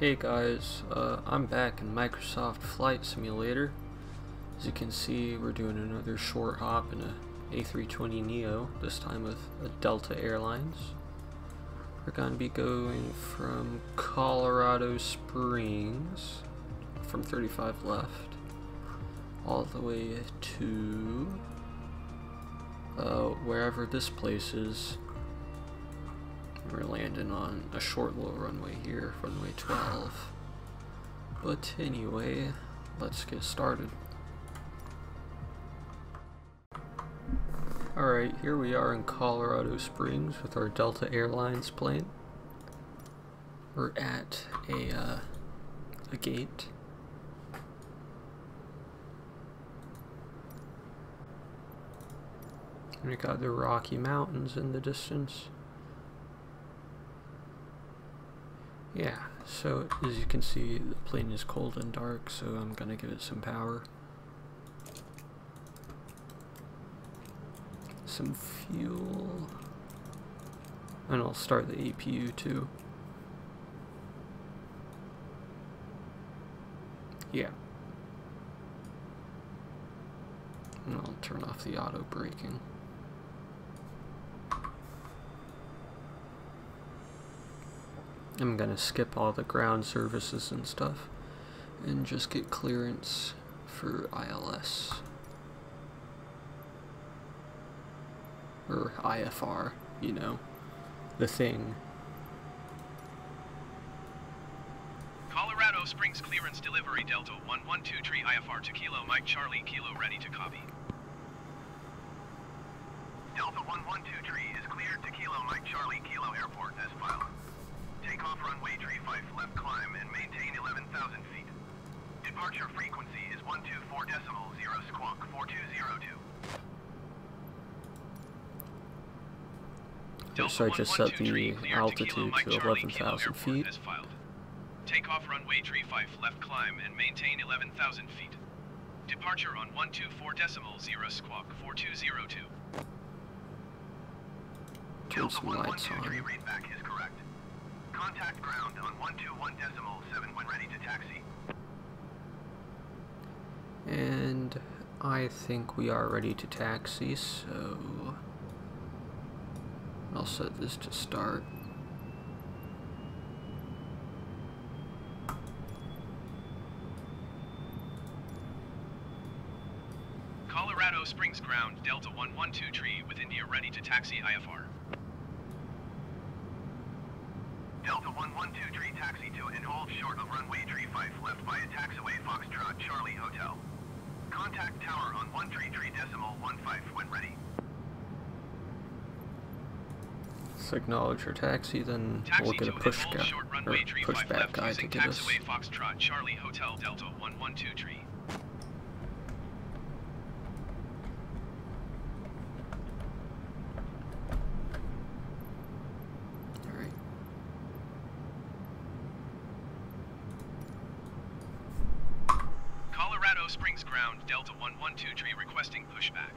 Hey guys, I'm back in Microsoft Flight Simulator. As you can see, we're doing another short hop in a A320neo, this time with a Delta Airlines. We're going to be going from Colorado Springs, from 35 left, all the way to wherever this place is. We're landing on a short little runway here, runway 12. But anyway, let's get started. Alright, here we are in Colorado Springs with our Delta Airlines plane. We're at a gate. And we got the Rocky Mountains in the distance. Yeah, so as you can see, the plane is cold and dark, so I'm gonna give it some power. Some fuel. And I'll start the APU too. Yeah. And I'll turn off the auto braking. I'm gonna skip all the ground services and stuff and just get clearance for ILS or IFR, you know, the thing. Colorado Springs clearance delivery Delta 112 IFR to Kilo Mike Charlie Kilo ready to copy. Delta 112 is cleared to Kilo Mike Charlie Kilo Airport as filed. Take off runway 35 left climb and maintain 11,000 feet. Departure frequency is 124.0 squawk 4202. So I just set the altitude to 11,000 feet. Take off runway 35 left climb and maintain 11,000 feet. Departure on 124.0 squawk 4202. Turn some lights on. Readback is correct. Contact ground on 121.7 when ready to taxi. And I think we are ready to taxi, so I'll set this to start. Colorado Springs ground Delta 112 with India ready to taxi IFR. Delta 112 taxi to and hold short of runway 35 left by a taxiway Foxtrot Charlie Hotel. Contact tower on 133.15 when ready. Let's acknowledge our taxi, then Taxi we'll get a push pushback guy to get us. Taxiway Foxtrot Charlie Hotel Delta 112. Colorado Springs ground Delta 112 requesting pushback.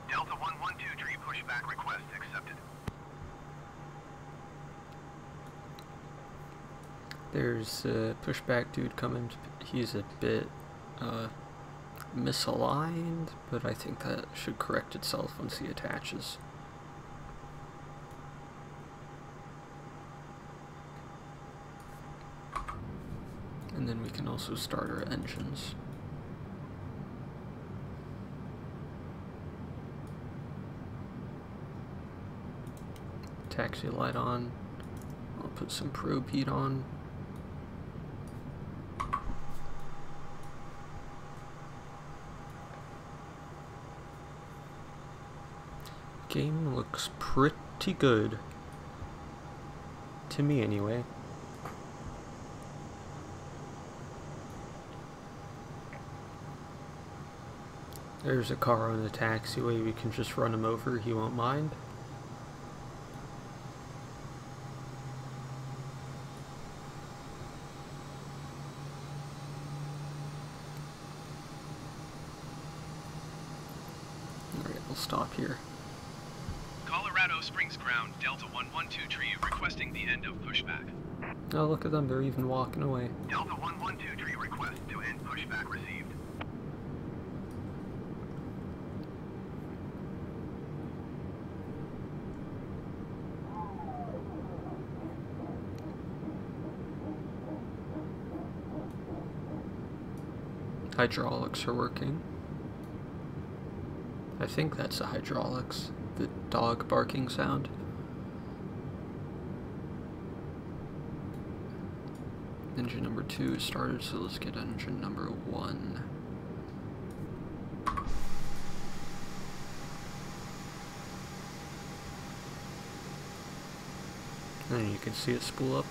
Delta 112 pushback request accepted. There's a pushback dude coming. He's a bit misaligned, but I think that should correct itself once he attaches. And then we can also start our engines. Taxi light on. I'll put some probe heat on. Game looks pretty good. To me anyway. There's a car on the taxiway, we can just run him over, he won't mind. Alright, we'll stop here. Colorado Kilo Springs ground, Delta 112 tree requesting the end of pushback. Oh, look at them, they're even walking away. Delta 112 tree request to end pushback received. Hydraulics are working. I think that's the hydraulics. The dog barking sound. Engine number 2 is started, so let's get engine number 1. And you can see it spool up.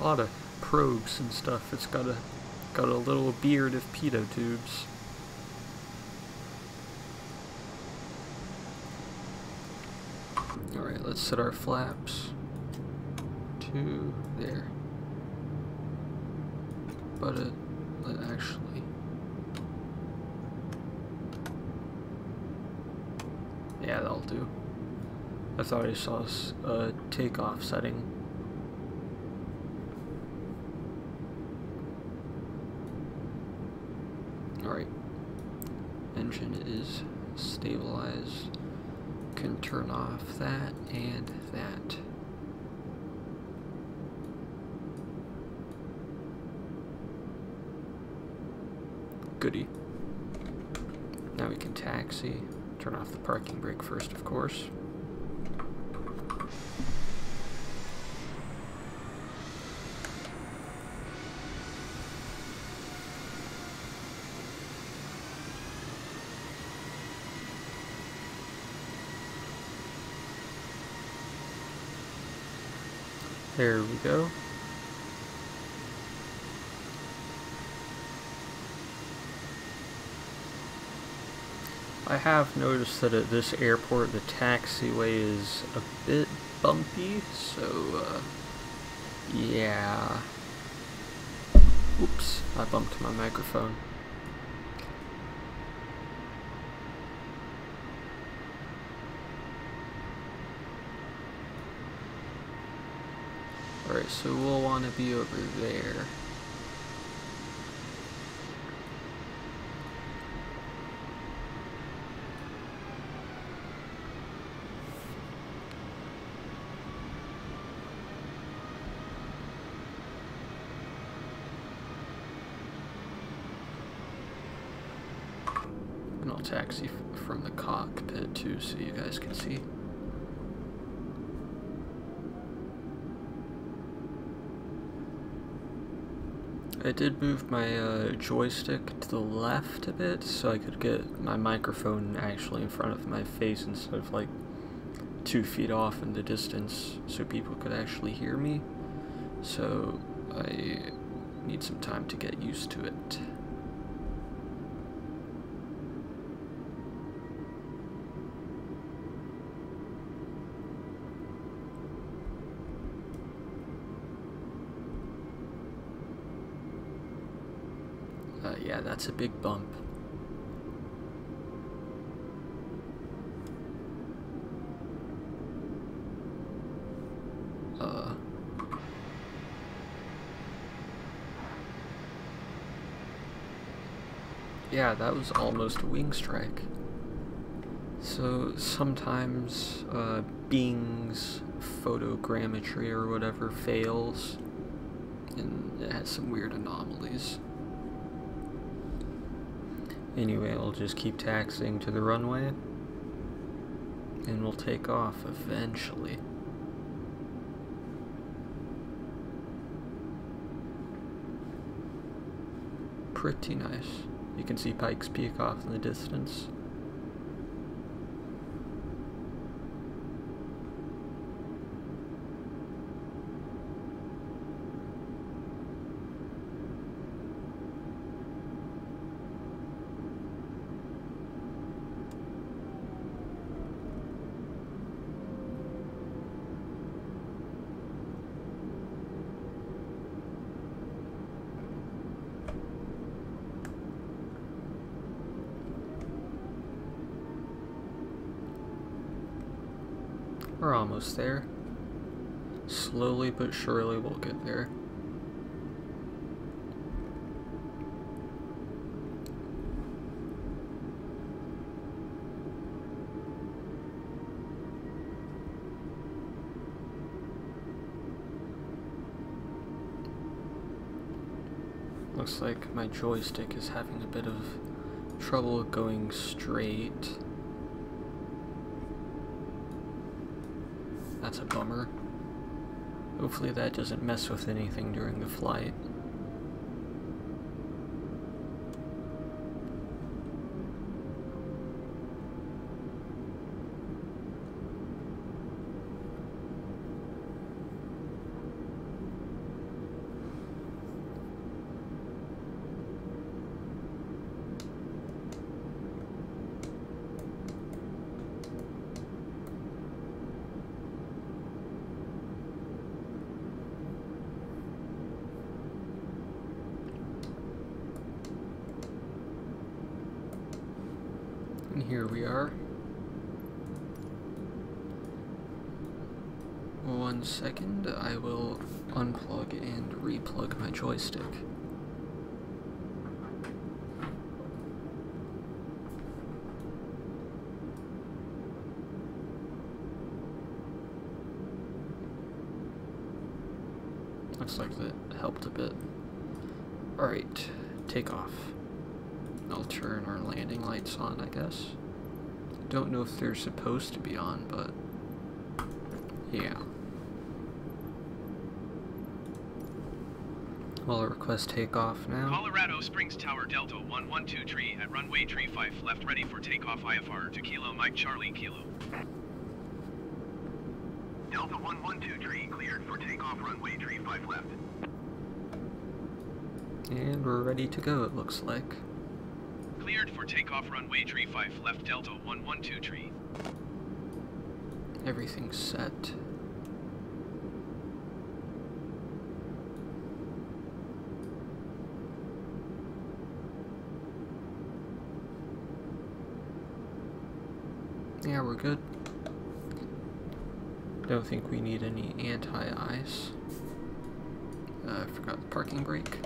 A lot of probes and stuff. It's got a little beard of pitot tubes. Alright, let's set our flaps to there. But it actually, yeah, that'll do. I thought I saw a takeoff setting. Alright, engine is stabilized. Can turn off that and that. Goody. Now we can taxi. Turn off the parking brake first, of course. There we go. I have noticed that at this airport the taxiway is a bit bumpy, so yeah. Oops, I bumped my microphone. Alright, so we'll want to be over there. And I'll taxi from the cockpit too, so you guys can see. I did move my joystick to the left a bit so I could get my microphone actually in front of my face instead of like 2 feet off in the distance so people could actually hear me. So I need some time to get used to it. Yeah, that's a big bump. Yeah, that was almost a wing strike. So sometimes Bing's photogrammetry or whatever fails, and it has some weird anomalies. Anyway, I'll just keep taxiing to the runway, and we'll take off eventually. Pretty nice. You can see Pikes Peak off in the distance. We're almost there. Slowly but surely we'll get there. Looks like my joystick is having a bit of trouble going straight. That's a bummer. Hopefully that doesn't mess with anything during the flight. And here we are. 1 second, I will unplug and replug my joystick. Looks like that helped a bit. Alright, take off. I'll turn our landing lights on, I guess. Don't know if they're supposed to be on, but yeah. We'll request takeoff now. Colorado Springs Tower Delta 112 tree at runway tree 5 left, ready for takeoff IFR to Kilo Mike Charlie Kilo. Delta 112 tree cleared for takeoff runway tree 5 left. And we're ready to go, it looks like. Cleared for takeoff runway tree 5 left, Delta 112 tree. Everything's set. Yeah, we're good. Don't think we need any anti-ice. I forgot the parking brake.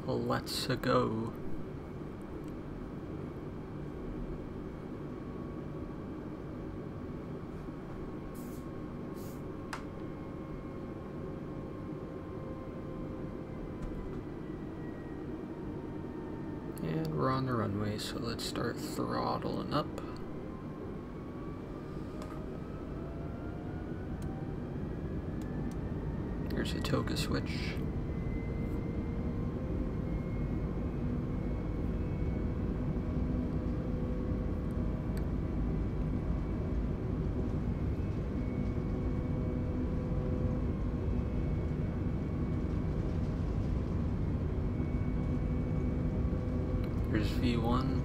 Let's go. And we're on the runway, so let's start throttling up. Here's a toga switch. Here's V1,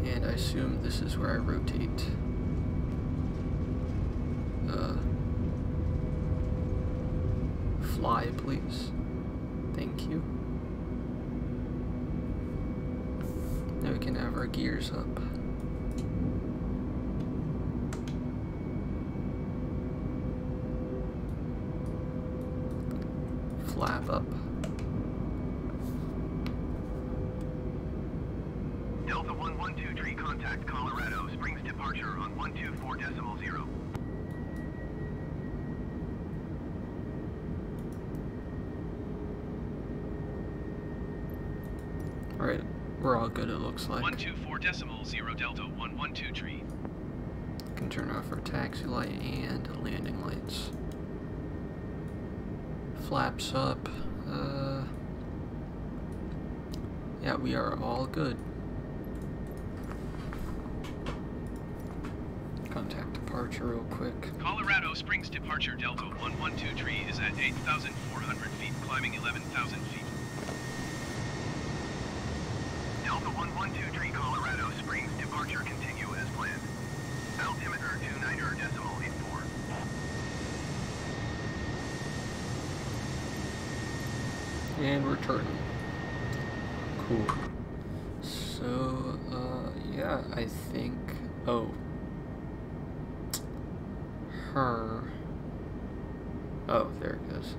and I assume this is where I rotate. Fly, please. Thank you. Now we can have our gears up. Flap up. Delta 112 tree contact Colorado Springs departure on 124.0. Alright, we're all good, it looks like. 124.0 Delta 112 tree. Can turn off our taxi light and landing lights. Flaps up. Yeah, we are all good. Contact departure real quick. Colorado Springs departure Delta 112 tree is at 8,400 feet, climbing 11,000 feet. Delta 112 tree Colorado Springs departure continue as planned. Altimeter 29.84. And we're turning. Cool. So, yeah, I think... Oh. Oh, there it goes.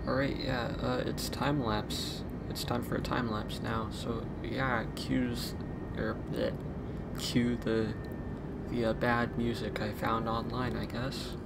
Alright, yeah, it's time-lapse. It's time for a time-lapse now, so, yeah, cue the bad music I found online, I guess.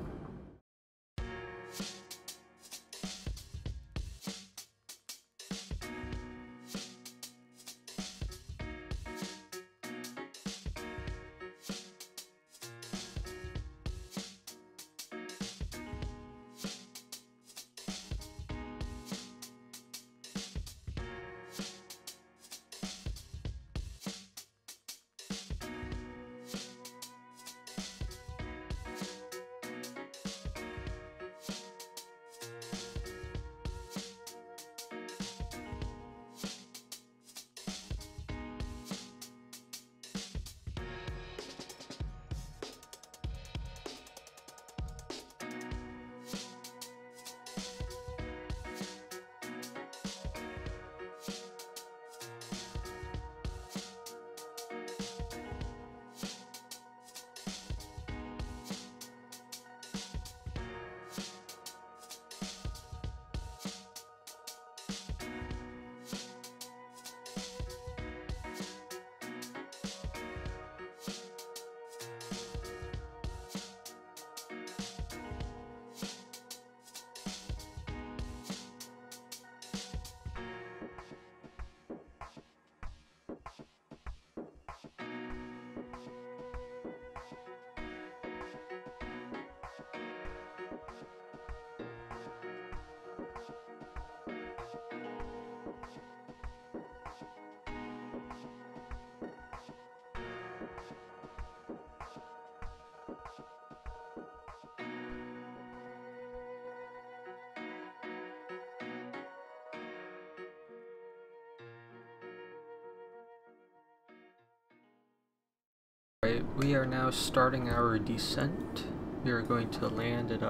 Right, we are now starting our descent. We are going to land at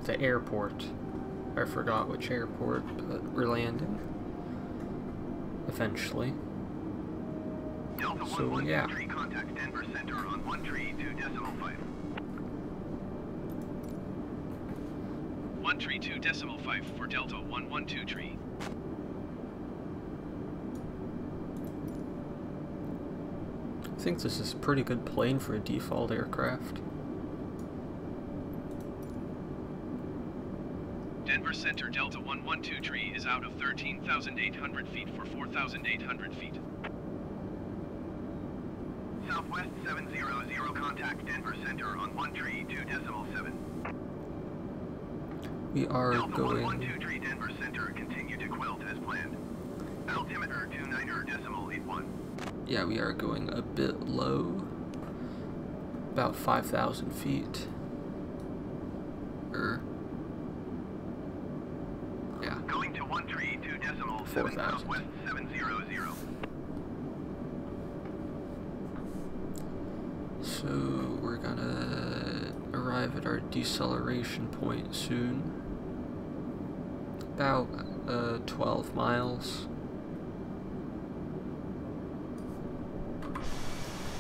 the airport. I forgot which airport, but we're landing eventually. Delta So yeah. 113, contact Denver Center on 132.5. 132.5 for Delta 112. I think this is a pretty good plane for a default aircraft. Denver Center Delta 112 is out of 13,800 feet for 4,800 feet. Southwest 700, contact Denver Center on 132.7. We are Delta going... 112 Denver Center, continue to quilt as planned. Altimeter 29.81. Yeah, we are going a bit low. About 5,000 feet. Yeah. Going to 132.7 4,000. Southwest 700. So we're gonna arrive at our deceleration point soon. About 12 miles.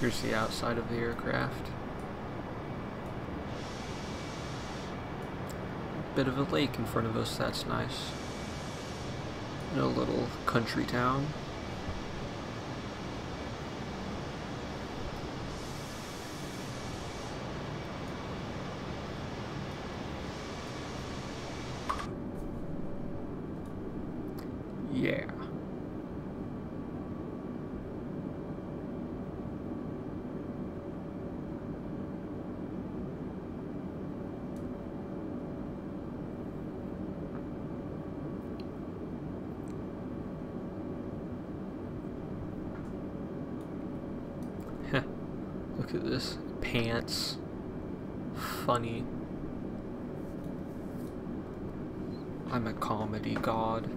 Here's the outside of the aircraft. Bit of a lake in front of us, that's nice. And a little country town. Yeah. Look at this. Pants. Funny. I'm a comedy god.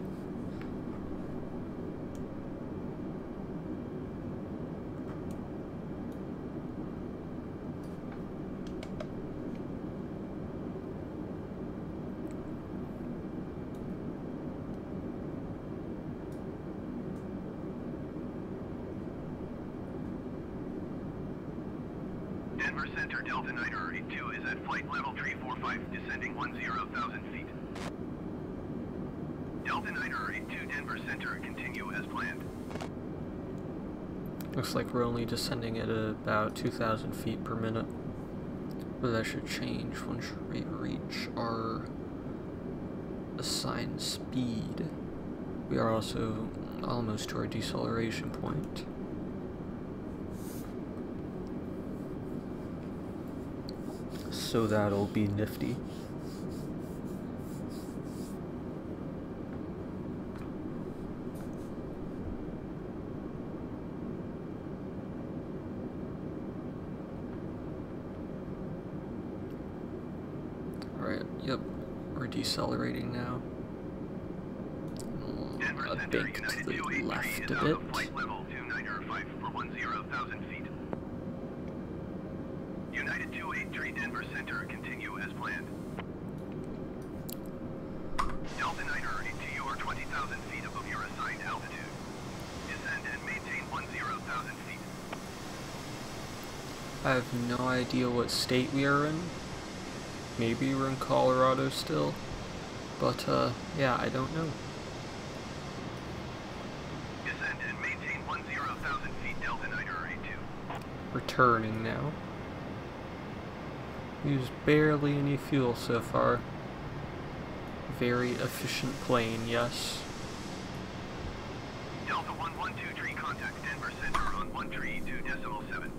Denver Center Delta Niner 82 is at flight level 345, descending 10,000 feet. Delta Niner 82 Denver Center, continue as planned. Looks like we're only descending at about 2,000 feet per minute. But that should change once we reach our assigned speed. We are also almost to our deceleration point. So that'll be nifty. Alright, yep, we're decelerating now. A bit to the left a bit. Flight level 2905 for 10,000 feet. United 283 Denver Center, continue as planned. Delta Niner 82, you are 20,000 feet above your assigned altitude. Descend and maintain 10,000 feet. I have no idea what state we are in. Maybe we're in Colorado still. But, yeah, I don't know. Descend and maintain 10,000 feet, Delta Niner 82. Returning now. Used barely any fuel so far. Very efficient plane, yes. Delta 112 contact Denver Center on 132.7.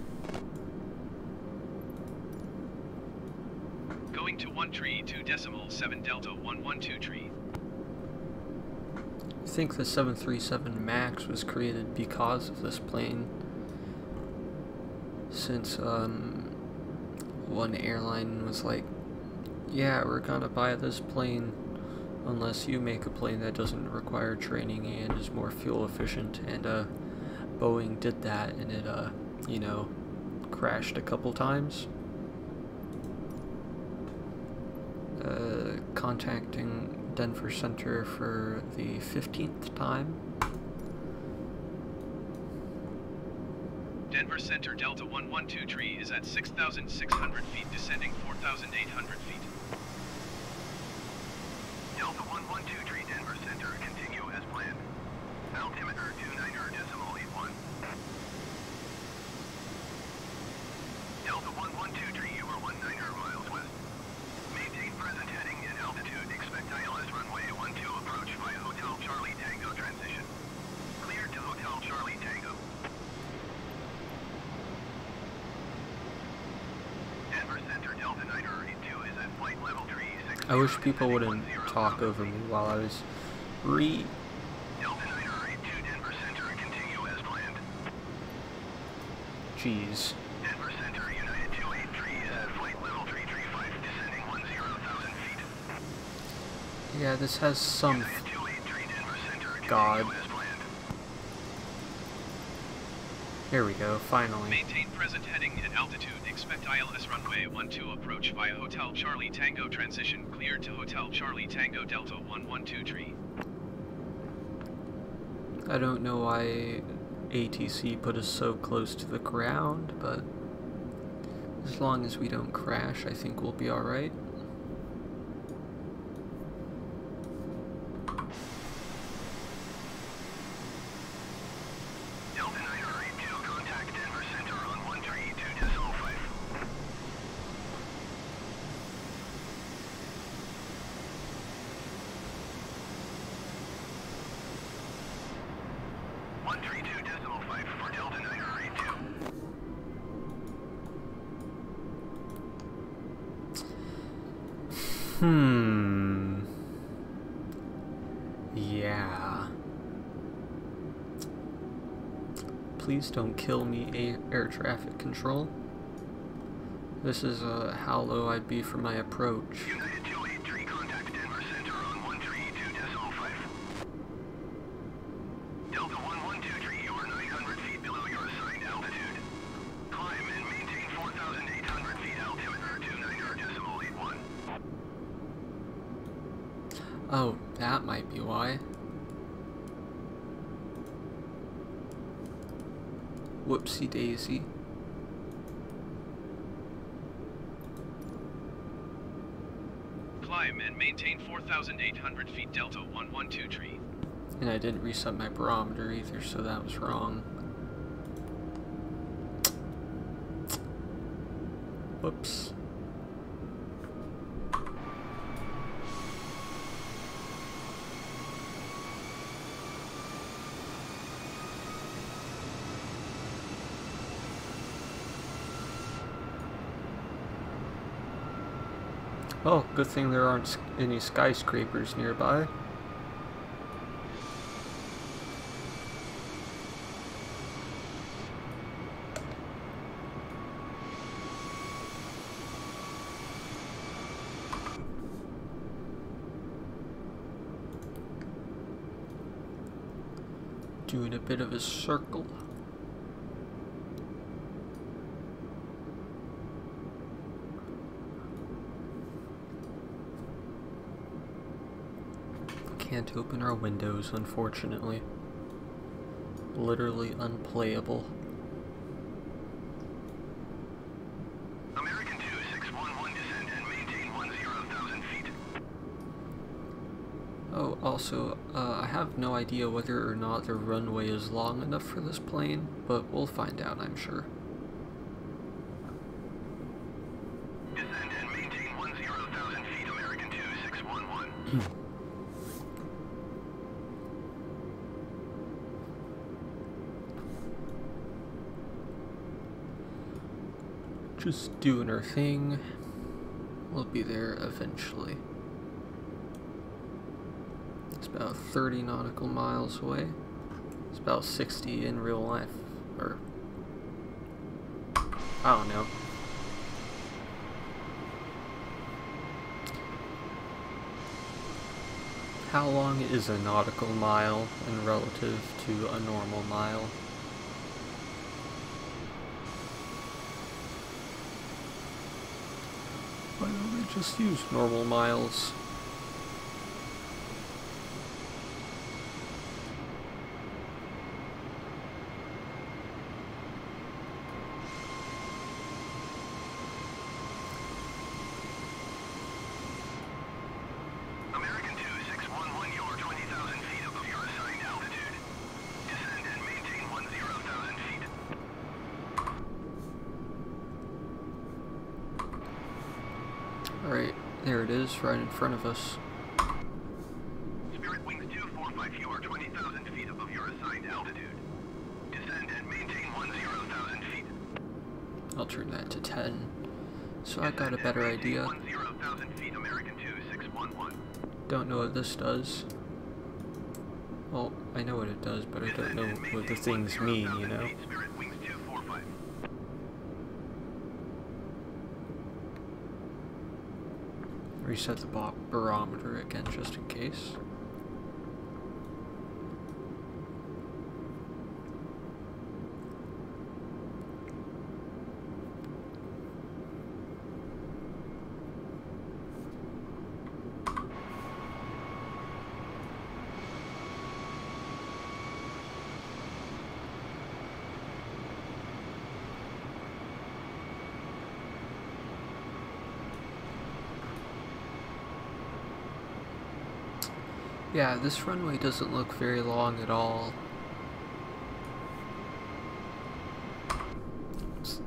Going to 132.7 Delta 112. I think the 737 MAX was created because of this plane. Since, one airline was like, yeah, we're gonna buy this plane unless you make a plane that doesn't require training and is more fuel efficient, and Boeing did that, and it you know, crashed a couple times. Contacting Denver Center for the 15th time. Denver Center Delta 112 is at 6,600 feet, descending 4,800 feet. Delta 112 Denver Center, continue as planned. Altimeter 29.81. Delta 112, you are 19 miles west. Maintain present heading and altitude. Expect ILS runway 12 approach via Hotel Charlie Tango transition. Cleared to Hotel Charlie Tango. Denver Center Delta Niner 82 is at flight level 360. I wish people wouldn't talk over me while I was Delta Niner 82 Denver Center, continue as planned. Jeez. Denver Center United 283 is at flight level 335, descending 10,000 feet. Yeah, this has some United 283 Denver Center, continue God. as planned. Here we go, finally. Maintain present heading and altitude. Expect ILS runway 12 approach via Hotel Charlie Tango transition. Cleared to Hotel Charlie Tango Delta 112. I don't know why ATC put us so close to the ground, but as long as we don't crash, I think we'll be alright. Delta Niner 82, contact Denver Center on 132.5. 132.5 for Delta Niner 82. Yeah. Please don't kill me, air traffic control. This is how low I'd be for my approach. United 283, contact Denver Center on 132.5. Delta 112, you are 900 feet below your assigned altitude. Climb and maintain 4,800 feet, altimeter 29.81. Oh, that might be why. Whoopsie daisy. and maintain 4,800 feet Delta 112 tree. And I didn't reset my barometer either, so that was wrong. Whoops. Oh, good thing there aren't any skyscrapers nearby. Doing a bit of a circle. Can't open our windows, unfortunately. Literally unplayable. American 2611 descend and maintain 10,000 feet. Oh, also, I have no idea whether or not the runway is long enough for this plane, but we'll find out, I'm sure. Descend and maintain 10,000 feet, American 2611. Just doing our thing. We'll be there eventually. It's about 30 nautical miles away. It's about 60 in real life. Or, I don't know. How long is a nautical mile in relative to a normal mile? Why don't we just use normal miles? American 2611, you're 20,000 feet above your assigned altitude. Descend and maintain 10,000 feet. Alright, there it is, right in front of us. Spirit Wings 245, you are 20,000 feet above your assigned altitude. Descend and maintain 10,000 feet. I'll turn that to 10, so I got a better idea. 10,000 feet, American 2611. Don't know what this does. Well, I know what it does, but I don't know what the things mean, you know? Spirit Wings 245. Reset the barometer again, just in case. Yeah, this runway doesn't look very long at all.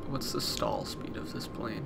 What's the stall speed of this plane?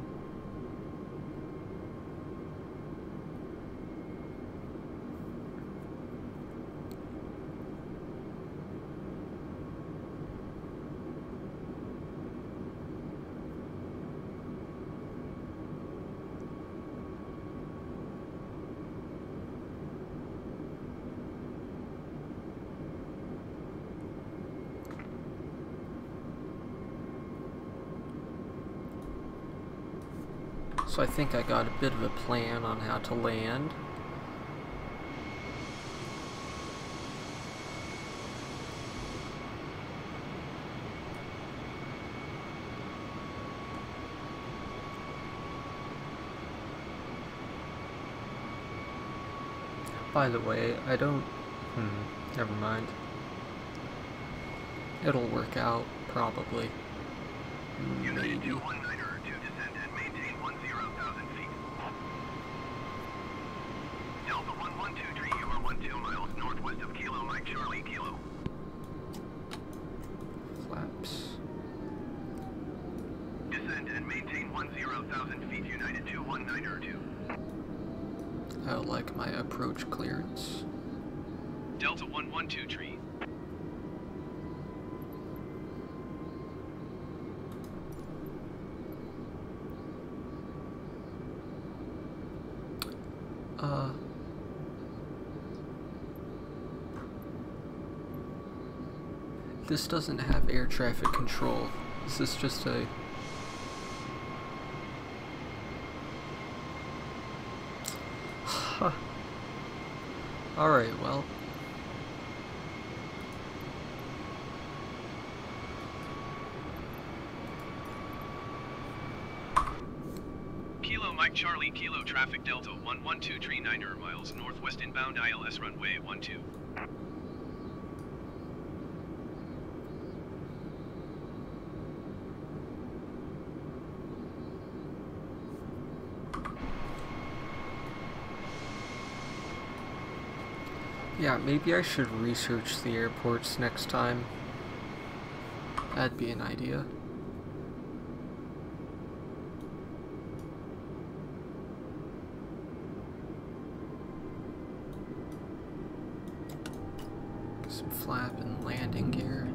So I think I got a bit of a plan on how to land. By the way, I don't... never mind. It'll work out, probably. Maybe. 219er to descend and maintain 10,000 feet. Kilo. Flaps. Descend and maintain 10,000 feet United 21902. I like my approach clearance. Delta 112 tree. This doesn't have air traffic control. This is just a... Huh. Alright, well. Kilo Mike Charlie Kilo traffic Delta 112 tree 9 miles northwest inbound ILS runway 12. Yeah, maybe I should research the airports next time. That'd be an idea. Some flap and landing gear.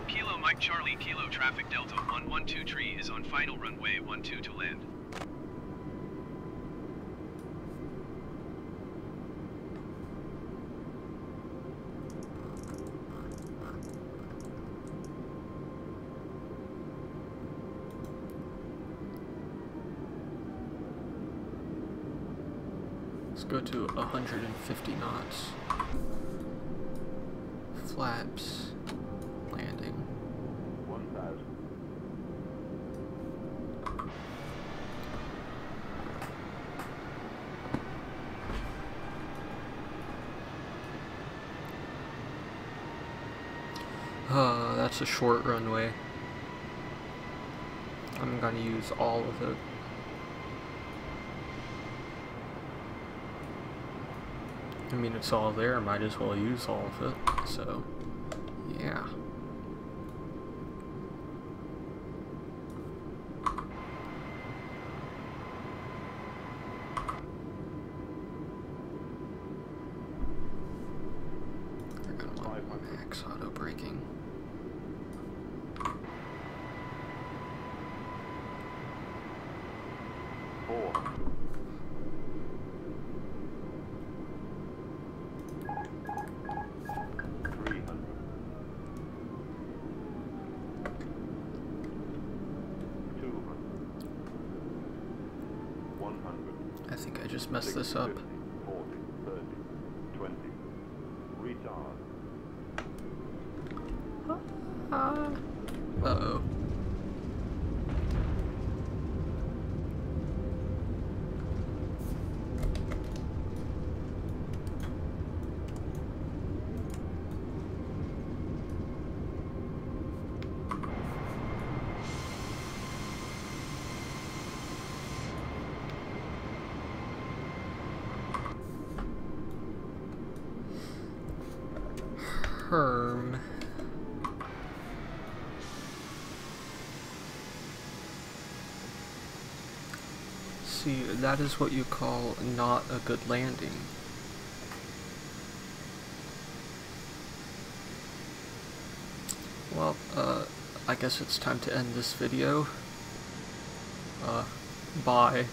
Kilo Mike Charlie Kilo traffic Delta 112 tree is on final runway 12 to land. Let's go to 150 knots. Flaps. Landing. 1,000. That's a short runway. I'm gonna use all of it. I mean, it's all there, might as well use all of it, so, yeah. They're gonna want max auto braking. I think I just messed this up. 40, 30, 20. Retard. Uh-oh. Herm. See, that is what you call not a good landing. Well, I guess it's time to end this video. Bye.